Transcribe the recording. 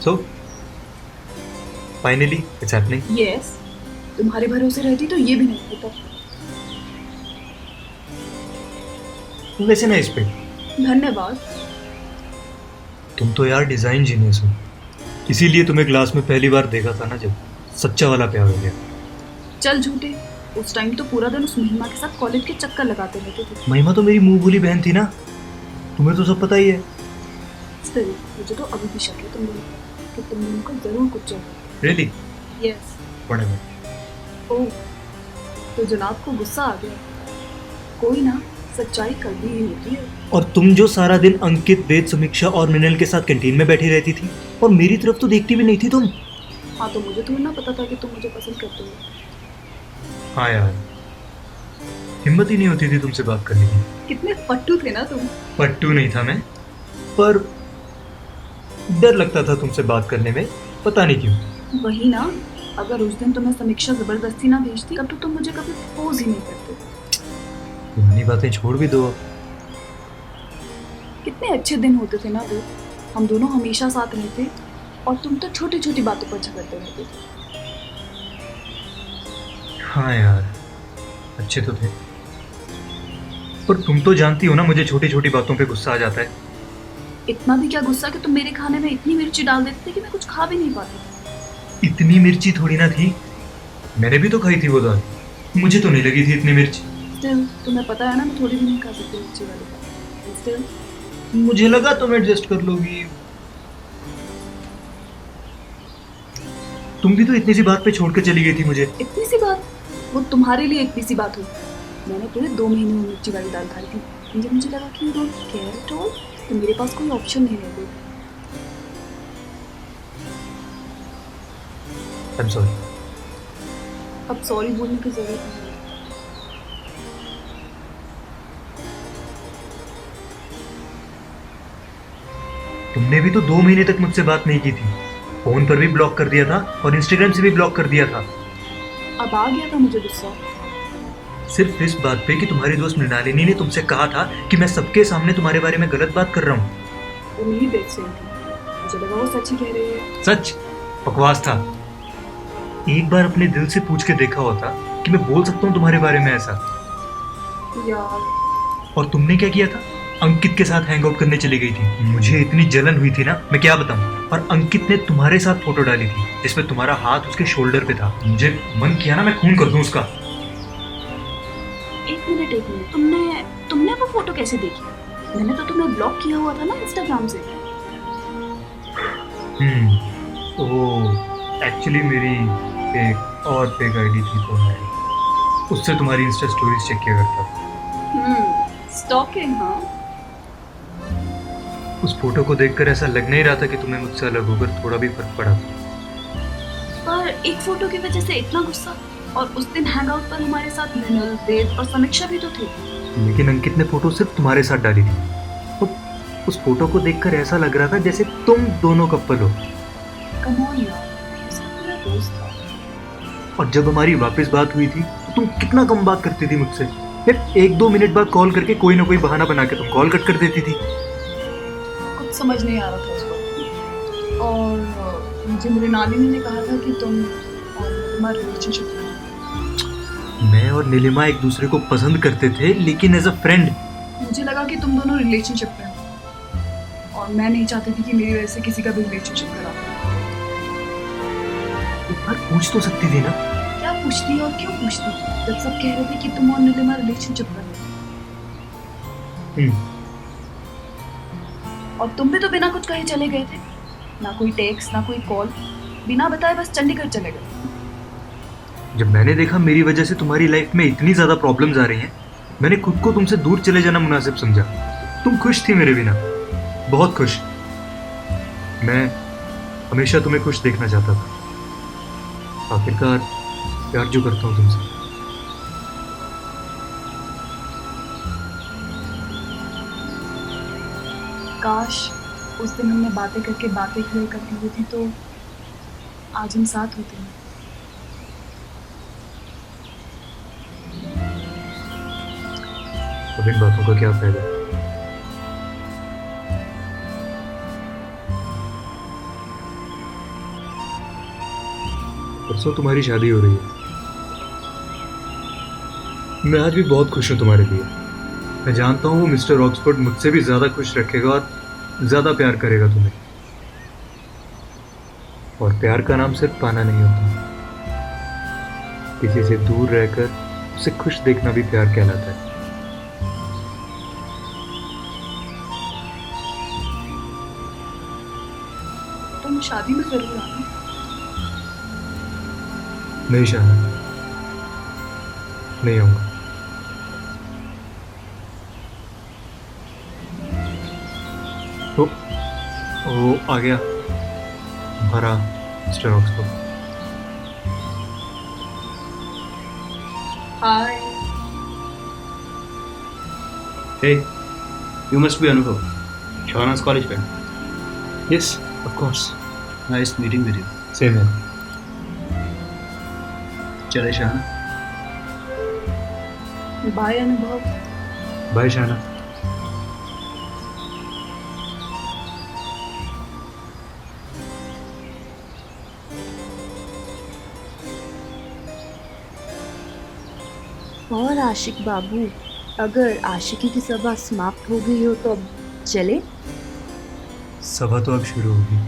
So, finally, it's happening. Yes, तुम्हारे भरोसे रहती तो ये भी नहीं होता। वैसे ना इस पे धन्यवाद। तुम तो यार डिजाइन जीनियस हो, इसीलिए तुम्हें क्लास में पहली बार देखा था ना, जब सच्चा वाला प्यार हो गया। चल झूठे, उस टाइम तो पूरा दिन उस महिमा के साथ कॉलेज के चक्कर लगाते रहते थे। महिमा तो मेरी मुंह बोली बहन थी ना, तुम्हें तो सब पता ही है। स्टिल मुझे तो अभी भी शक है तुम दोनों कि तुम दोनों को जरूर कुछ चाहिए। रियली? यस। व्हाटएवर। ओह, तो जनाब को गुस्सा आ गया। कोई ना, सच्चाई कभी ही होती है। और तुम जो सारा दिन अंकित, वेद, समीक्षा और मिनल के साथ कैंटीन में बैठी रहती थी और मेरी तरफ तो देखती भी नहीं थी तुम। हाँ, तो मुझे थोड़ा ना पता था कि तुम मुझे पसंद करते हो। हाँ यार, हिम्मत ही नहीं होती थी तुमसे बात करने की। कितने फट्टू थे ना तुम। पट्टू नहीं था मैं, पर डर लगता था तुमसे बात करने में, पता नहीं क्यों। वही ना, अगर उस दिन तुम्हें समीक्षा जबरदस्ती ना भेजती तब तो तुम मुझे कभी प्रपोज ही नहीं करते। पुरानी बातें छोड़ भी दो अब। कितने अच्छे दिन होते थे ना वो, हम दोनों हमेशा साथ रहते और तुम तो छोटी छोटी बातों पर झगड़ते रहते थे। हाँ यार, अच्छे तो थे, पर तुम तो जानती हो ना मुझे छोटी छोटी बातों पे गुस्सा आ जाता है। इतना भी क्या गुस्सा कि तुम मेरे खाने में इतनी मिर्ची डाल देते थे कि मैं कुछ खा भी नहीं पाती। इतनी मिर्ची थोड़ी ना थी, मैंने भी तो खाई थी वो दाल, मुझे तो नहीं लगी थी इतनी मिर्च। स्टिल तुम्हें पता है ना, मैं थोड़ी भी नहीं खा सकती मिर्ची वाली बात। स्टिल मुझे लगा तुम एडजस्ट कर लोगी। तुम भी तो इतनी सी बात पे छोड़ के चली गई थी मुझे। इतनी सी बात, वो तुम्हारे लिए इतनी सी बात हुई। मैंने पूरे 2 महीने में मिर्ची वाली दाल खाई थी। जब मुझे लगा कि you don't care at all, तो मेरे पास कोई ऑप्शन नहीं रह गई। I am sorry. अब सॉरी बोलने की जरूरत नहीं है। तुमने भी तो 2 महीने तक मुझसे बात नहीं की थी, फोन पर भी ब्लॉक कर दिया था और इंस्टाग्राम से भी ब्लॉक कर दिया था। अब आ गया था मुझे गुस्सा। सिर्फ इस बात पे कि तुम्हारी दोस्त मृणालिनी ने तुमसे कहा था कि मैं सबके सामने तुम्हारे बारे में गलत बात कर रहा हूँ। वो मेरी बेस्ट फ्रेंड थी, मुझे लगा वो सच ही कह रही है। सच? बकवास था। एक बार अपने दिल से पूछ के देखा होता कि मैं बोल सकता हूँ तुम्हारे बारे में ऐसा। यार, और तुमने क्या किया था? अंकित के साथ हैंग आउट करने चली गई थी। मुझे इतनी जलन हुई थी ना, मैं क्या बताऊं। और अंकित ने तुम्हारे साथ फोटो डाली थी जिसमें तुम्हारा हाथ उसके शोल्डर पे था। मुझे मन किया ना मैं खून कर दूं उसका। एक मिनट, तुमने वो फोटो कैसे देखी? मैंने तो तुम्हें ब्लॉक किया हुआ था ना इंस्टाग्राम से। ओह, एक्चुअली मेरी एक और फेक आईडी थी तो मैं उससे तुम्हारी इंस्टा स्टोरीज चेक किया करता था। स्टॉकिंग। हाँ, उस फोटो को देखकर ऐसा लग नहीं रहा था कि तुम्हें मुझसे अलग होकर थोड़ा भी फर्क पड़ा था। पर एक फोटो की वजह से इतना गुस्सा? और उस दिन हैंग आउट पर हमारे साथ मिनल, वेद और समीक्षा भी तो थी। लेकिन अंकित ने फोटो सिर्फ तुम्हारे साथ डाली थी। तो उस फोटो को देखकर ऐसा लग रहा था जैसे तुम दोनों कपल हो। कम ऑन यार, उसका मेरा दोस्त था। और जब हमारी वापस बात हुई थी तो तुम कितना कम बात करती थी मुझसे। फिर 1-2 मिनट बाद कॉल करके कोई ना कोई बहाना बना के तुम कॉल कट कर देती थी। कुछ समझ नहीं आ रहा था उस वक्त। और मुझे मृणालिनी ने कहा था कि तुम और तुम्हारा रिलेशनशिप है। मैं और नीलिमा एक दूसरे को पसंद करते थे, लेकिन एज अ फ्रेंड। मुझे लगा कि तुम दोनों रिलेशनशिप में हो और मैं नहीं चाहती थी कि मेरी वजह से किसी का भी रिलेशनशिप खराब हो। एक बार पूछ तो सकती थी ना। क्या पूछती और क्यों पूछती जब सब कह रहे थे कि तुम और नीलिमा रिलेशनशिप में हो? और तुम भी तो बिना कुछ कहे चले गए थे। ना कोई टेक्स्ट, ना कोई कॉल, बिना बताए बस चंडीगढ़ चले गए। जब मैंने देखा मेरी वजह से तुम्हारी लाइफ में इतनी ज्यादा प्रॉब्लम्स आ रही हैं, मैंने खुद को तुमसे दूर चले जाना मुनासिब समझा। तुम खुश थी मेरे बिना, बहुत खुश। मैं हमेशा तुम्हें खुश देखना चाहता था। आखिरकार प्यार जो करता हूँ तुमसे। काश उस दिन हमने बातें करके बातें क्लियर कर दी होती तो आज हम साथ होते हैं। अब इन बातों का क्या फायदा? परसों तुम्हारी शादी हो रही है। मैं आज भी बहुत खुश हूँ तुम्हारे लिए। मैं जानता हूँ वो मिस्टर ऑक्सफोर्ड मुझसे भी ज़्यादा खुश रखेगा और ज़्यादा प्यार करेगा तुम्हें। और प्यार का नाम सिर्फ पाना नहीं होता, किसी से दूर रहकर उसे खुश देखना भी प्यार कहलाता है। तुम शादी में जरूर आना। नहीं शाना, नहीं आऊंगा। ओ आ गया हमारा mister Oxford. Hi. Hey, you must be Anubhav, Shawna's college friend. Yes of course. Nice meeting with you. Same है। चले शाना। बाय अनुभव। बाय शाना। और आशिक बाबू, अगर आशिकी की सभा समाप्त हो गई हो तो अब चले। सभा तो अब शुरू होगी।